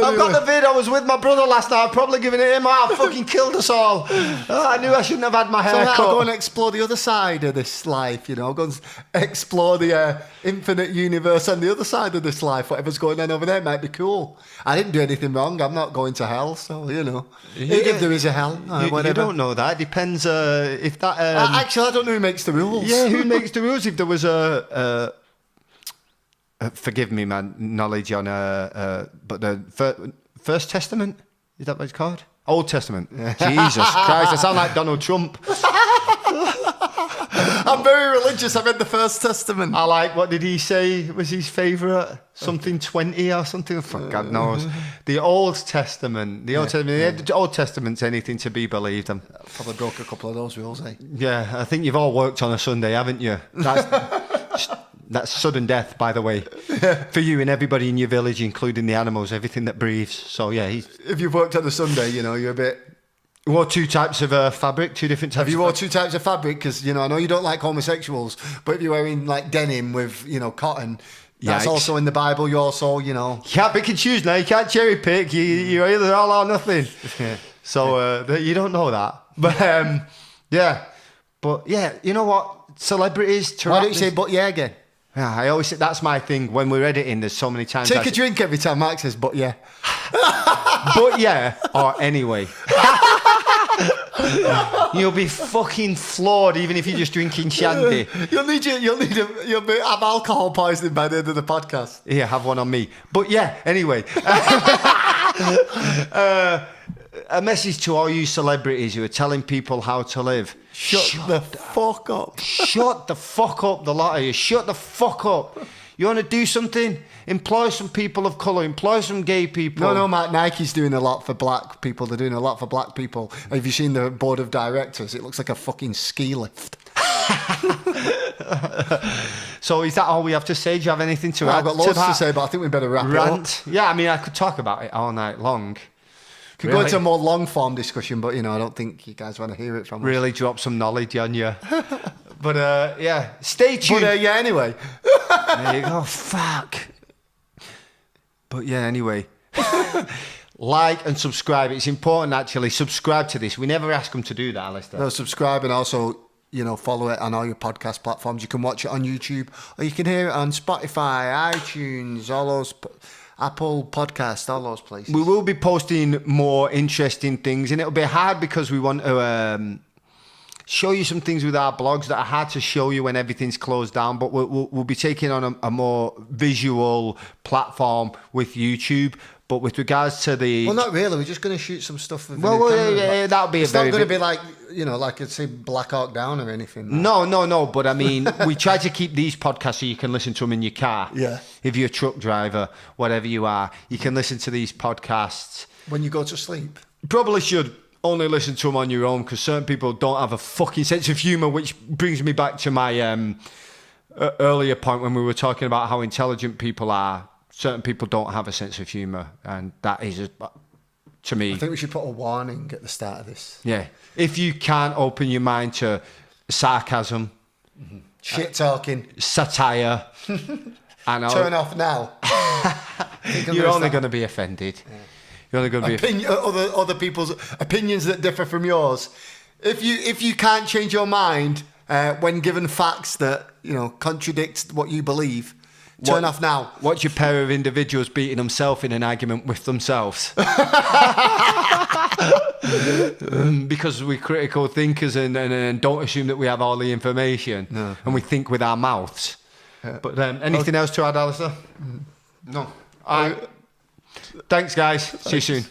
I've got the vid. I was with my brother last night. I've probably given it him out. Fucking killed us all. I knew I shouldn't have had my hair cut. I'll go and explore the other side of this life, you know. I'll go and explore the infinite universe and the other side of this life. Whatever's going on over there might be cool. I didn't do anything wrong. I'm not going to hell, so, you know. If there is a hell, whatever. You don't know that. It depends if that... actually, I don't know who makes the rules. Yeah, who makes the rules? If there was forgive me, my knowledge on... but the First Testament? Is that what it's called? Old Testament. Jesus Christ, I sound like Donald Trump. I'm very religious. I read the First Testament. I like, what did he say was his favourite? Something 20 or something? Fuck, God knows. The Old Testament. The Old Testament's anything to be believed. Probably broke a couple of those rules, eh? Yeah, I think you've all worked on a Sunday, haven't you? That's sudden death, by the way, for you and everybody in your village, including the animals, everything that breathes. So, yeah. If you've worked on a Sunday, you know, you're a bit... You wore 2 types of fabric, 2 different types. Have you wore 2 types of fabric? Because, you know, I know you don't like homosexuals, but if you're wearing, like, denim with, you know, cotton, that's also in the Bible. You also, you know... You can't pick and choose now. You can't cherry pick. You're either all or nothing. So, you don't know that. But, yeah. But, yeah, you know what? Celebrities... Why don't you say, but yeah, again? Yeah, I always say that's my thing. When we're editing, there's so many times. Take a drink every time Mark says, but yeah. But yeah, or anyway. You'll be fucking floored even if you're just drinking shandy. You'll have alcohol poisoning by the end of the podcast. Yeah, have one on me. But yeah, anyway. A message to all you celebrities who are telling people how to live. Shut the fuck up. Shut the fuck up, the lot of you. Shut the fuck up. You want to do something? Employ some people of colour. Employ some gay people. No, Matt, Nike's doing a lot for black people. They're doing a lot for black people. Have you seen the board of directors? It looks like a fucking ski lift. So is that all we have to say? Do you have anything to add? I've got loads to say, but I think we better wrap it up. Yeah, I mean, I could talk about it all night long. Could go into a more long-form discussion, but, you know, I don't think you guys want to hear it from us. Really drop some knowledge on you. But, yeah, stay tuned. But, yeah, anyway. There you go. Fuck. But, yeah, anyway. Like and subscribe. It's important, actually. Subscribe to this. We never ask them to do that, Alistair. No, subscribe and also, you know, follow it on all your podcast platforms. You can watch it on YouTube or you can hear it on Spotify, iTunes, all those... Apple Podcast, all those places. We will be posting more interesting things, and it'll be hard because we want to show you some things with our blogs that are hard to show you when everything's closed down, but we'll be taking on a more visual platform with YouTube. But with regards to the... Well, not really. We're just going to shoot some stuff with yeah, that'll be it's not going to be like, you know, like I'd say Black Hawk Down or anything. No. But I mean, we try to keep these podcasts so you can listen to them in your car. Yeah. If you're a truck driver, whatever you are, you can listen to these podcasts. When you go to sleep. Probably should only listen to them on your own because certain people don't have a fucking sense of humour, which brings me back to my earlier point when we were talking about how intelligent people are. Certain people don't have a sense of humour, and that is, to me... I think we should put a warning at the start of this. Yeah. If you can't open your mind to sarcasm... Shit-talking. Satire... and turn off now. You're only going to be offended. Yeah. You're only going to be... Other people's opinions that differ from yours. If you can't change your mind when given facts that, you know, contradict what you believe... Turn off now. Watch your pair of individuals beating themselves in an argument with themselves. Because we're critical thinkers and don't assume that we have all the information. No. And we think with our mouths. But anything else to add, Alistair? No. All right. Thanks, guys. See you soon.